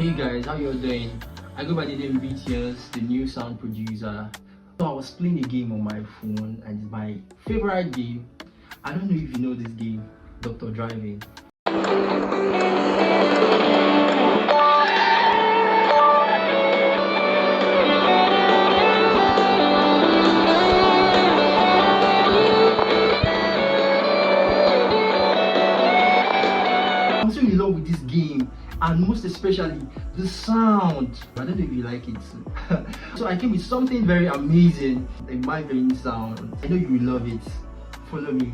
Hey guys, how you doing? I go by the name BTS, the new sound producer. So I was playing a game on my phone and it's my favorite game. I don't know if you know this game, Dr. Driving. I'm so in love with this game, and most especially the sound. I don't know if you like it. So I came with something very amazing, a mind-blowing sound. I know you will love it. Follow me.